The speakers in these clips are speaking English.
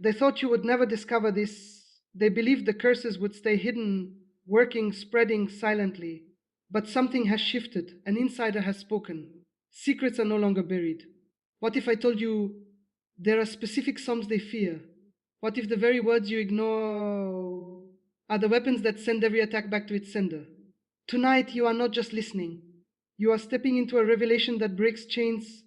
They thought you would never discover this. They believed the curses would stay hidden, working, spreading silently. But something has shifted. An insider has spoken. Secrets are no longer buried. What if I told you there are specific psalms they fear? What if the very words you ignore are the weapons that send every attack back to its sender? Tonight, you are not just listening. You are stepping into a revelation that breaks chains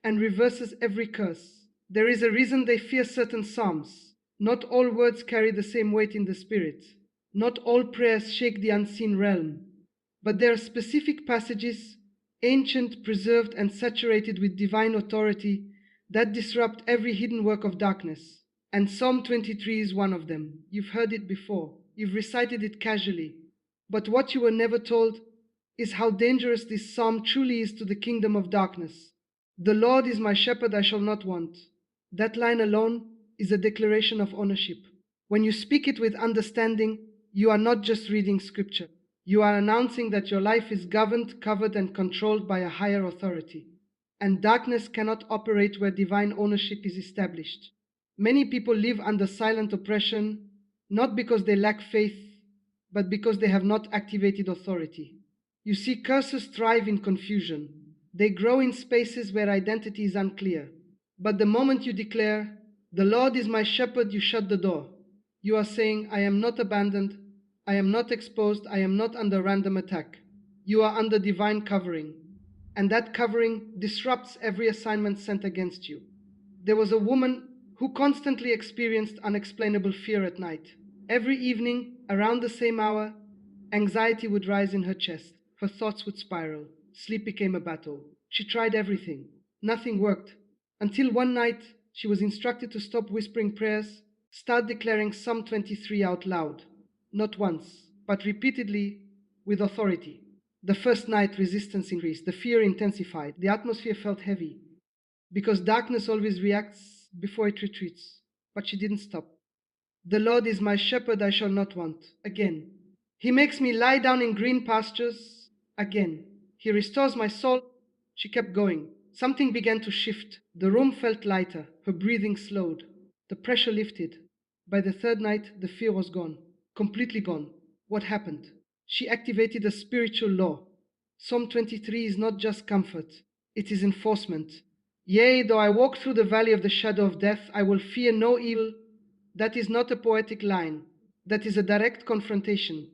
and reverses every curse. There is a reason they fear certain psalms. Not all words carry the same weight in the spirit. Not all prayers shake the unseen realm. But there are specific passages, ancient, preserved, and saturated with divine authority, that disrupt every hidden work of darkness. And Psalm 23 is one of them. You've heard it before. You've recited it casually. But what you were never told is how dangerous this psalm truly is to the kingdom of darkness. The Lord is my shepherd, I shall not want. That line alone is a declaration of ownership. When you speak it with understanding, you are not just reading scripture. You are announcing that your life is governed, covered, and controlled by a higher authority. And darkness cannot operate where divine ownership is established. Many people live under silent oppression, not because they lack faith, but because they have not activated authority. You see, curses thrive in confusion. They grow in spaces where identity is unclear. But the moment you declare, "The Lord is my shepherd," you shut the door. You are saying, "I am not abandoned, I am not exposed, I am not under random attack." You are under divine covering. And that covering disrupts every assignment sent against you. There was a woman who constantly experienced unexplainable fear at night. Every evening, around the same hour, anxiety would rise in her chest. Her thoughts would spiral. Sleep became a battle. She tried everything. Nothing worked. Until one night, she was instructed to stop whispering prayers, start declaring Psalm 23 out loud. Not once, but repeatedly, with authority. The first night, resistance increased. The fear intensified. The atmosphere felt heavy. Because darkness always reacts before it retreats. But she didn't stop. "The Lord is my shepherd, I shall not want." Again. "He makes me lie down in green pastures." Again. "He restores my soul." She kept going. Something began to shift. The room felt lighter. Her breathing slowed. The pressure lifted. By the third night, the fear was gone. Completely gone. What happened? She activated a spiritual law. Psalm 23 is not just comfort. It is enforcement. "Yea, though I walk through the valley of the shadow of death, I will fear no evil." That is not a poetic line. That is a direct confrontation.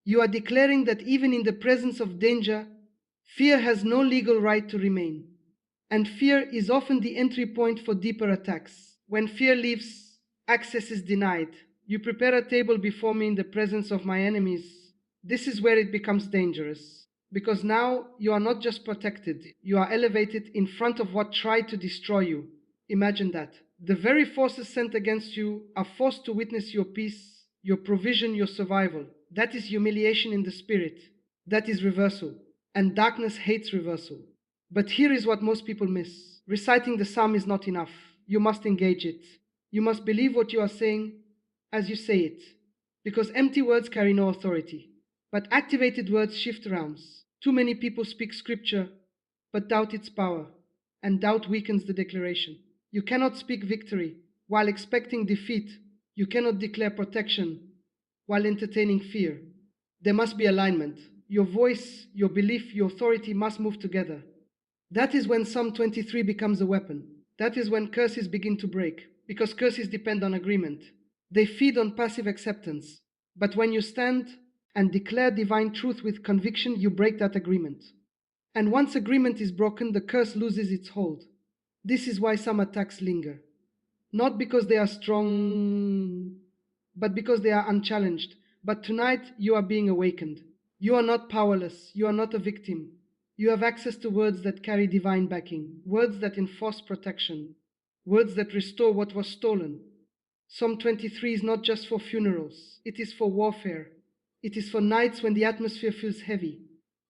You are declaring that even in the presence of danger, fear has no legal right to remain. And fear is often the entry point for deeper attacks. When fear leaves, access is denied. "You prepare a table before me in the presence of my enemies." This is where it becomes dangerous. Because now you are not just protected, you are elevated in front of what tried to destroy you. Imagine that. The very forces sent against you are forced to witness your peace, your provision, your survival. That is humiliation in the spirit. That is reversal. And darkness hates reversal. But here is what most people miss. Reciting the psalm is not enough. You must engage it. You must believe what you are saying as you say it. Because empty words carry no authority. But activated words shift realms. Too many people speak scripture, but doubt its power. And doubt weakens the declaration. You cannot speak victory while expecting defeat. You cannot declare protection while entertaining fear. There must be alignment. Your voice, your belief, your authority must move together. That is when Psalm 23 becomes a weapon. That is when curses begin to break, because curses depend on agreement. They feed on passive acceptance. But when you stand and declare divine truth with conviction, you break that agreement. And once agreement is broken, the curse loses its hold. This is why some attacks linger. Not because they are strong, but because they are unchallenged. But tonight, you are being awakened. You are not powerless. You are not a victim. You have access to words that carry divine backing, words that enforce protection, words that restore what was stolen. Psalm 23 is not just for funerals. It is for warfare. It is for nights when the atmosphere feels heavy.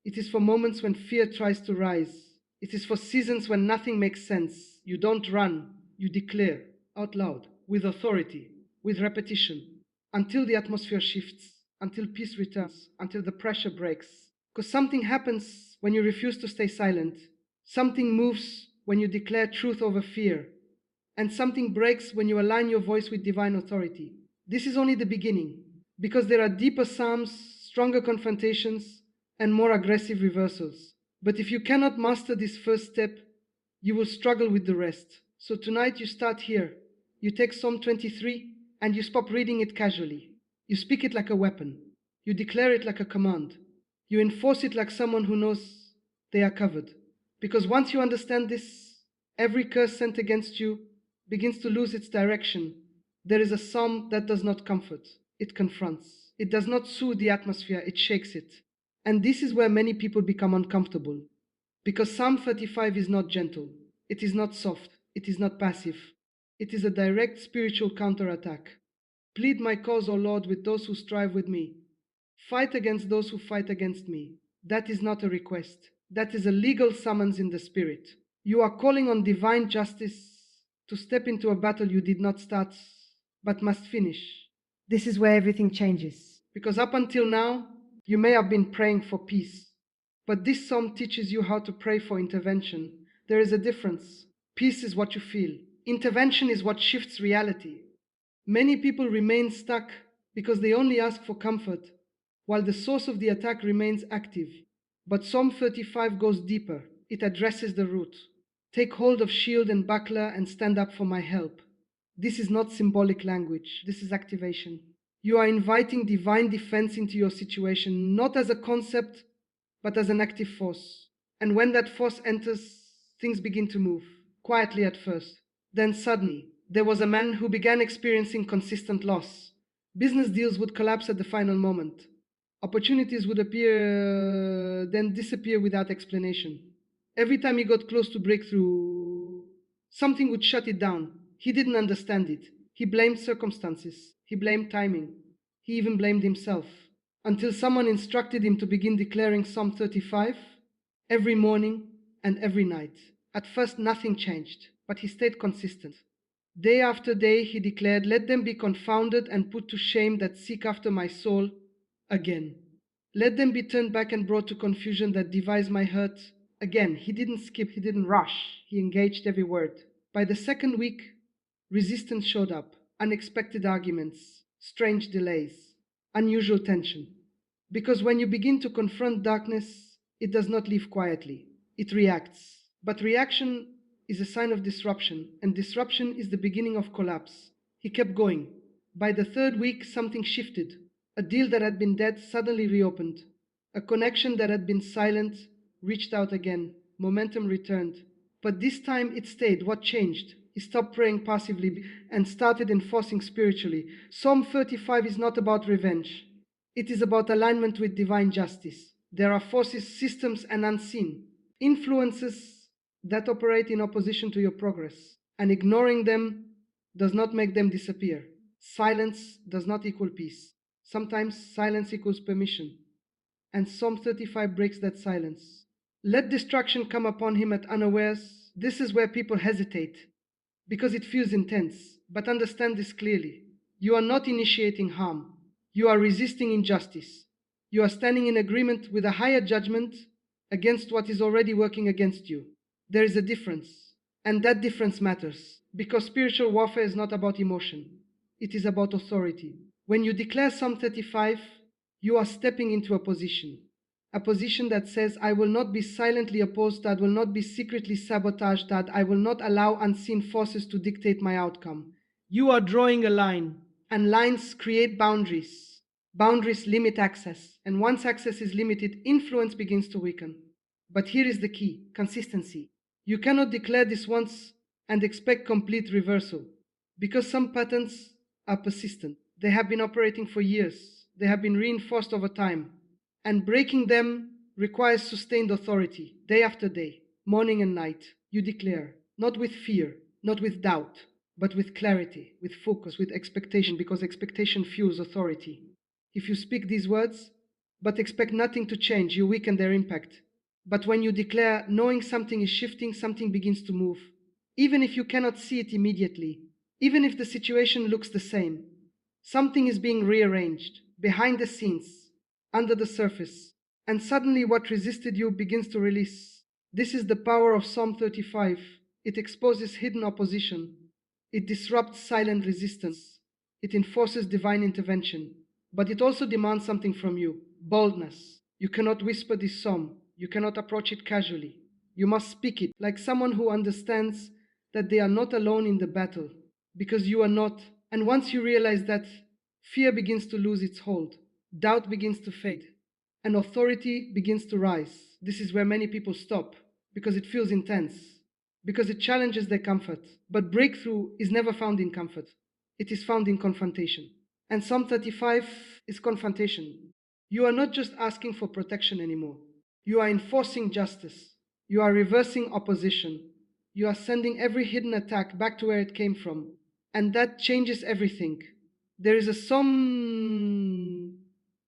It is for moments when fear tries to rise. It is for seasons when nothing makes sense. You don't run. You declare out loud, with authority, with repetition, until the atmosphere shifts, until peace returns, until the pressure breaks. Because something happens when you refuse to stay silent. Something moves when you declare truth over fear. and something breaks when you align your voice with divine authority. This is only the beginning, because there are deeper psalms, stronger confrontations, and more aggressive reversals. But if you cannot master this first step, you will struggle with the rest. So tonight you start here. You take Psalm 23 and you stop reading it casually. You speak it like a weapon. You declare it like a command. You enforce it like someone who knows they are covered. Because once you understand this, every curse sent against you begins to lose its direction. There is a psalm that does not comfort, it confronts. It does not soothe the atmosphere, it shakes it. And this is where many people become uncomfortable. Because Psalm 35 is not gentle, it is not soft, it is not passive. It is a direct spiritual counterattack. Plead my cause, O Lord, with those who strive with me. Fight against those who fight against me. That is not a request. That is a legal summons in the spirit. You are calling on divine justice to step into a battle you did not start but must finish. This is where everything changes. Because up until now, you may have been praying for peace. But this psalm teaches you how to pray for intervention. There is a difference. Peace is what you feel. Intervention is what shifts reality. Many people remain stuck because they only ask for comfort, while the source of the attack remains active. But Psalm 35 goes deeper. It addresses the root. Take hold of shield and buckler and stand up for my help. This is not symbolic language. This is activation. You are inviting divine defense into your situation, not as a concept, but as an active force. And when that force enters, things begin to move, quietly at first. Then suddenly, there was a man who began experiencing consistent loss. Business deals would collapse at the final moment. Opportunities would appear, then disappear without explanation. Every time he got close to breakthrough, something would shut it down. He didn't understand it. He blamed circumstances. He blamed timing. He even blamed himself. Until someone instructed him to begin declaring Psalm 35 every morning and every night. At first, nothing changed, but he stayed consistent. Day after day, he declared, "Let them be confounded and put to shame that seek after my soul again. Let them be turned back and brought to confusion that devise my hurt." Again, he didn't skip, he didn't rush, he engaged every word. By the second week, resistance showed up, unexpected arguments, strange delays, unusual tension. Because when you begin to confront darkness, it does not leave quietly, it reacts. But reaction is a sign of disruption, and disruption is the beginning of collapse. He kept going. By the third week, something shifted. A deal that had been dead suddenly reopened. A connection that had been silent reached out again. Momentum returned. But this time it stayed. What changed? He stopped praying passively and started enforcing spiritually. Psalm 35 is not about revenge. It is about alignment with divine justice. There are forces, systems, and unseen influences that operate in opposition to your progress, and ignoring them does not make them disappear. Silence does not equal peace. Sometimes silence equals permission, and Psalm 35 breaks that silence. Let destruction come upon him at unawares. This is where people hesitate, because it feels intense. But understand this clearly. You are not initiating harm. You are resisting injustice. You are standing in agreement with a higher judgment against what is already working against you. There is a difference, and that difference matters, because spiritual warfare is not about emotion. It is about authority. When you declare Psalm 35, you are stepping into a position that says, I will not be silently opposed, that will not be secretly sabotaged, that I will not allow unseen forces to dictate my outcome. You are drawing a line, and lines create boundaries. Boundaries limit access, and once access is limited, influence begins to weaken. But here is the key: consistency. You cannot declare this once and expect complete reversal, because some patterns are persistent. They have been operating for years. They have been reinforced over time. And breaking them requires sustained authority, day after day, morning and night. You declare, not with fear, not with doubt, but with clarity, with focus, with expectation, because expectation fuels authority. If you speak these words, but expect nothing to change, you weaken their impact. But when you declare, knowing something is shifting, something begins to move. Even if you cannot see it immediately, even if the situation looks the same, something is being rearranged, behind the scenes, under the surface, and suddenly what resisted you begins to release. This is the power of Psalm 35. It exposes hidden opposition. It disrupts silent resistance. It enforces divine intervention. But it also demands something from you: boldness. You cannot whisper this psalm. You cannot approach it casually. You must speak it like someone who understands that they are not alone in the battle, because you are not. And once you realize that, fear begins to lose its hold, doubt begins to fade, and authority begins to rise. This is where many people stop, because it feels intense, because it challenges their comfort. But breakthrough is never found in comfort, it is found in confrontation. And Psalm 35 is confrontation. You are not just asking for protection anymore, you are enforcing justice, you are reversing opposition, you are sending every hidden attack back to where it came from. And that changes everything. There is a psalm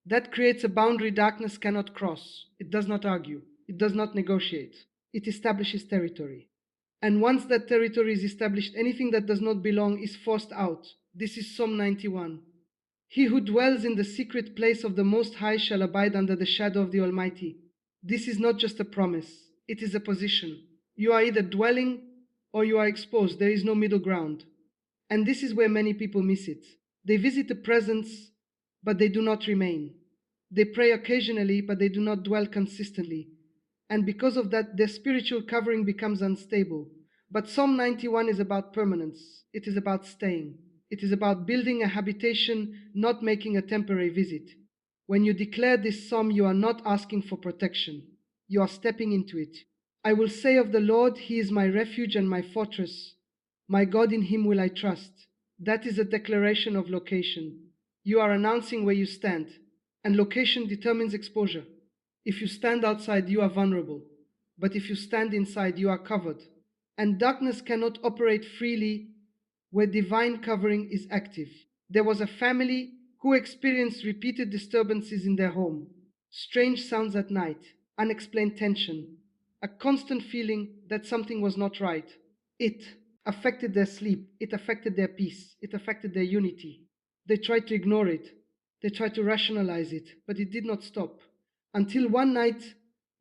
that creates a boundary darkness cannot cross. It does not argue, it does not negotiate, it establishes territory. And once that territory is established, anything that does not belong is forced out. This is Psalm 91. He who dwells in the secret place of the Most High shall abide under the shadow of the Almighty. This is not just a promise, it is a position. You are either dwelling or you are exposed. There is no middle ground. And this is where many people miss it. They visit the presence, but they do not remain. They pray occasionally, but they do not dwell consistently. And because of that, their spiritual covering becomes unstable. But Psalm 91 is about permanence. It is about staying. It is about building a habitation, not making a temporary visit. When you declare this psalm, you are not asking for protection. You are stepping into it. I will say of the Lord, He is my refuge and my fortress. My God, in Him will I trust. That is a declaration of location. You are announcing where you stand, and location determines exposure. If you stand outside, you are vulnerable. But if you stand inside, you are covered. And darkness cannot operate freely where divine covering is active. There was a family who experienced repeated disturbances in their home, strange sounds at night, unexplained tension, a constant feeling that something was not right. It affected their sleep, it affected their peace, it affected their unity. They tried to ignore it, they tried to rationalize it, but it did not stop. Until one night,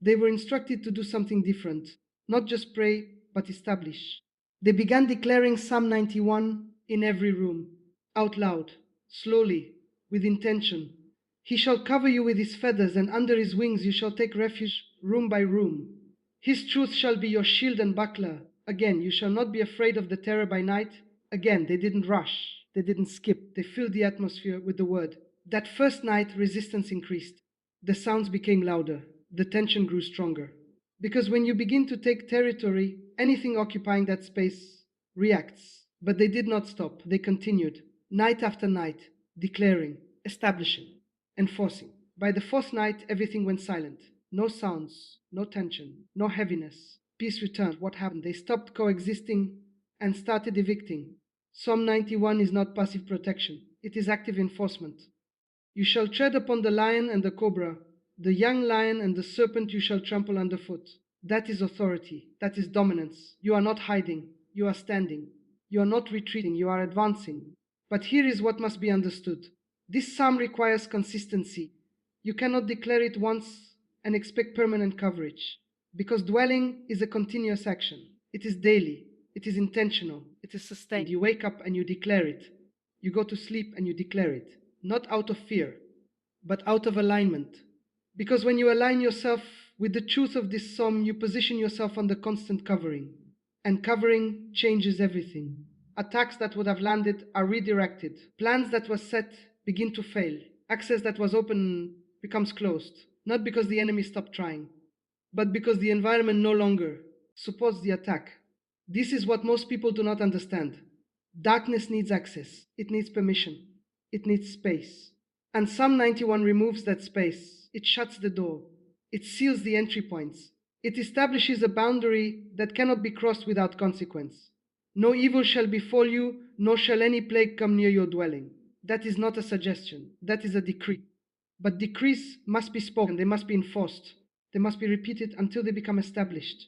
they were instructed to do something different, not just pray, but establish. They began declaring Psalm 91 in every room, out loud, slowly, with intention. He shall cover you with his feathers, and under his wings you shall take refuge room by room. His truth shall be your shield and buckler. Again, you shall not be afraid of the terror by night. Again, they didn't rush, they didn't skip, they filled the atmosphere with the word. That first night, resistance increased. The sounds became louder, the tension grew stronger. Because when you begin to take territory, anything occupying that space reacts. But they did not stop, they continued, night after night, declaring, establishing, enforcing. By the fourth night, everything went silent. No sounds, no tension, no heaviness. Peace returned. What happened? They stopped coexisting and started evicting. Psalm 91 is not passive protection, it is active enforcement. You shall tread upon the lion and the cobra, the young lion and the serpent you shall trample underfoot. That is authority, that is dominance. You are not hiding, you are standing. You are not retreating, you are advancing. But here is what must be understood. This psalm requires consistency. You cannot declare it once and expect permanent coverage, because dwelling is a continuous action. It is daily, it is intentional, it is sustained. You wake up and you declare it. You go to sleep and you declare it. Not out of fear, but out of alignment. Because when you align yourself with the truth of this psalm, you position yourself under constant covering. And covering changes everything. Attacks that would have landed are redirected. Plans that were set begin to fail. Access that was open becomes closed. Not because the enemy stopped trying, but because the environment no longer supports the attack. This is what most people do not understand. Darkness needs access. It needs permission. It needs space. And Psalm 91 removes that space. It shuts the door. It seals the entry points. It establishes a boundary that cannot be crossed without consequence. No evil shall befall you, nor shall any plague come near your dwelling. That is not a suggestion. That is a decree. But decrees must be spoken. They must be enforced. They must be repeated until they become established.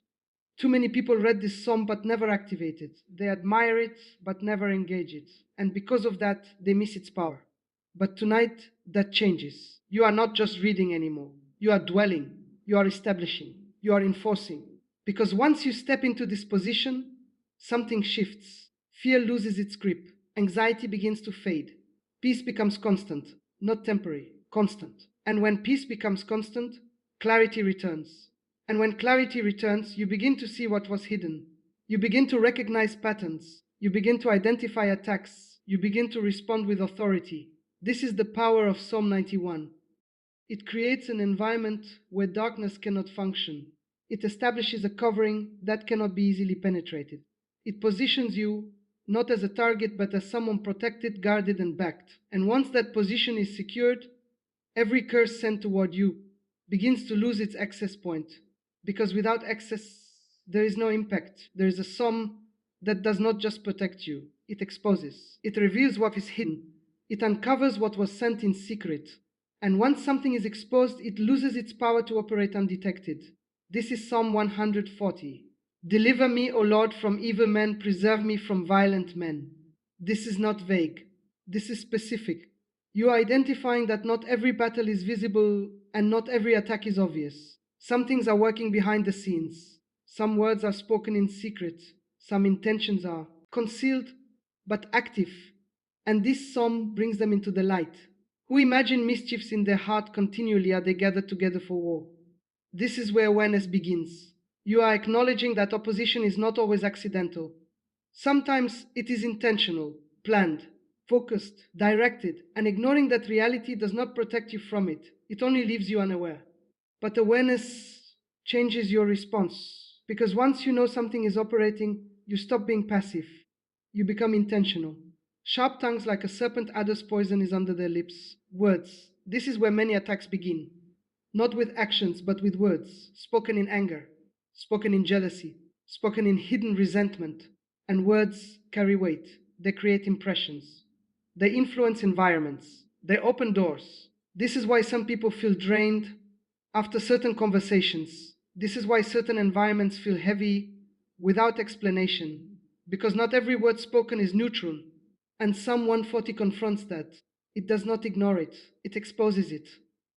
Too many people read this psalm but never activate it. They admire it but never engage it. And because of that, they miss its power. But tonight, that changes. You are not just reading anymore. You are dwelling. You are establishing. You are enforcing. Because once you step into this position, something shifts. Fear loses its grip. Anxiety begins to fade. Peace becomes constant, not temporary, constant. And when peace becomes constant, clarity returns. And when clarity returns, you begin to see what was hidden. You begin to recognize patterns. You begin to identify attacks. You begin to respond with authority. This is the power of Psalm 91. It creates an environment where darkness cannot function. It establishes a covering that cannot be easily penetrated. It positions you not as a target but as someone protected, guarded, and backed. And once that position is secured, every curse sent toward you begins to lose its access point. Because without access, there is no impact. There is a psalm that does not just protect you, it exposes, it reveals what is hidden, it uncovers what was sent in secret. And once something is exposed, it loses its power to operate undetected. This is Psalm 140. Deliver me, O Lord, from evil men, preserve me from violent men. This is not vague. This is specific. You are identifying that not every battle is visible and not every attack is obvious. Some things are working behind the scenes. Some words are spoken in secret. Some intentions are concealed but active. And this psalm brings them into the light. Who imagine mischiefs in their heart continually are they gathered together for war. This is where awareness begins. You are acknowledging that opposition is not always accidental. Sometimes it is intentional, planned, focused, directed, and ignoring that reality does not protect you from it. It only leaves you unaware. But awareness changes your response, because once you know something is operating, you stop being passive. You become intentional. Sharp tongues like a serpent adder's poison is under their lips. Words. This is where many attacks begin. Not with actions, but with words, spoken in anger, spoken in jealousy, spoken in hidden resentment. And words carry weight. They create impressions. They influence environments. They open doors. This is why some people feel drained after certain conversations. This is why certain environments feel heavy without explanation. Because not every word spoken is neutral. And Psalm 140 confronts that. It does not ignore it. It exposes it.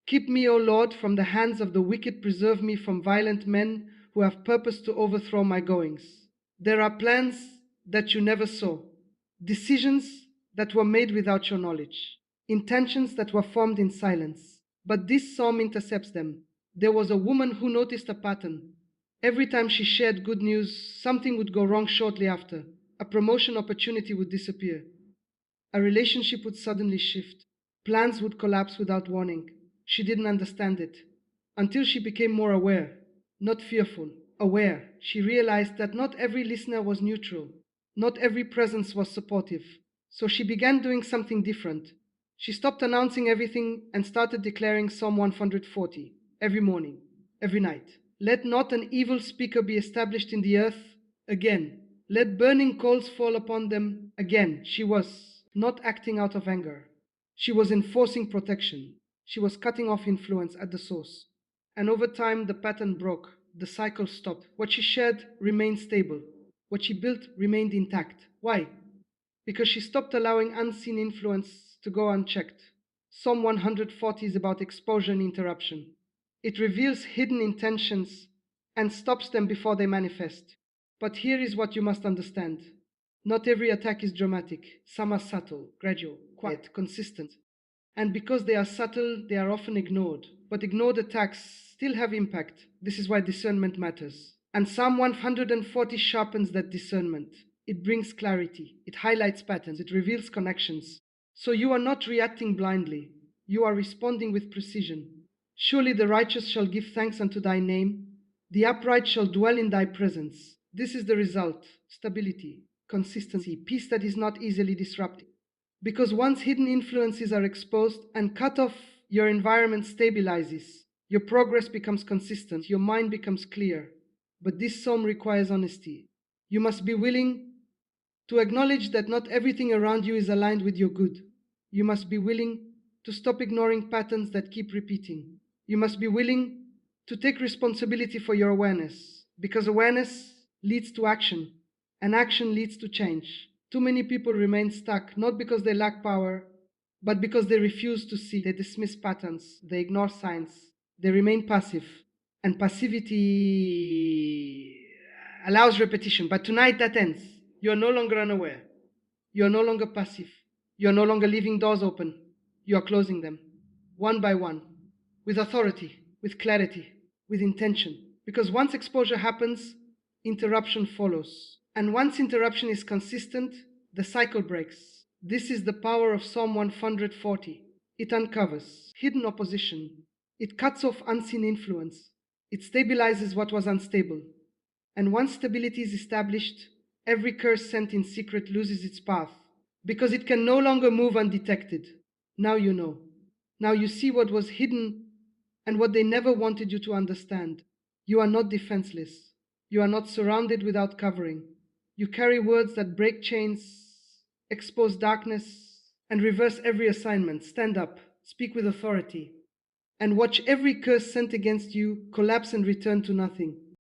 Keep me, O Lord, from the hands of the wicked. Preserve me from violent men who have purpose to overthrow my goings. There are plans that you never saw, decisions that were made without your knowledge, intentions that were formed in silence. But this psalm intercepts them. There was a woman who noticed a pattern. Every time she shared good news, something would go wrong shortly after. A promotion opportunity would disappear. A relationship would suddenly shift. Plans would collapse without warning. She didn't understand it. Until she became more aware, not fearful, aware. She realized that not every listener was neutral. Not every presence was supportive. So she began doing something different. She stopped announcing everything and started declaring Psalm 140 every morning, every night. Let not an evil speaker be established in the earth again. Let burning coals fall upon them again. She was not acting out of anger. She was enforcing protection. She was cutting off influence at the source. And over time, the pattern broke. The cycle stopped. What she shared remained stable. What she built remained intact. Why? Because she stopped allowing unseen influence to go unchecked. Psalm 140 is about exposure and interruption. It reveals hidden intentions and stops them before they manifest. But here is what you must understand. Not every attack is dramatic. Some are subtle, gradual, quiet, consistent. And because they are subtle, they are often ignored. But ignored attacks still have impact. This is why discernment matters. And Psalm 140 sharpens that discernment. It brings clarity. It highlights patterns. It reveals connections. So you are not reacting blindly. You are responding with precision. Surely the righteous shall give thanks unto thy name. The upright shall dwell in thy presence. This is the result. Stability, consistency, peace that is not easily disrupted. Because once hidden influences are exposed and cut off, your environment stabilizes. Your progress becomes consistent. Your mind becomes clear. But this psalm requires honesty. You must be willing to acknowledge that not everything around you is aligned with your good. You must be willing to stop ignoring patterns that keep repeating. You must be willing to take responsibility for your awareness, because awareness leads to action, and action leads to change. Too many people remain stuck, not because they lack power, but because they refuse to see. They dismiss patterns, they ignore signs, they remain passive. And passivity allows repetition, but tonight that ends. You are no longer unaware. You are no longer passive. You are no longer leaving doors open. You are closing them, one by one, with authority, with clarity, with intention. Because once exposure happens, interruption follows. And once interruption is consistent, the cycle breaks. This is the power of Psalm 140. It uncovers hidden opposition. It cuts off unseen influence. It stabilizes what was unstable. And once stability is established, every curse sent in secret loses its path, because it can no longer move undetected. Now you know. Now you see what was hidden and what they never wanted you to understand. You are not defenseless. You are not surrounded without covering. You carry words that break chains, expose darkness, and reverse every assignment. Stand up, speak with authority, and watch every curse sent against you collapse and return to nothing.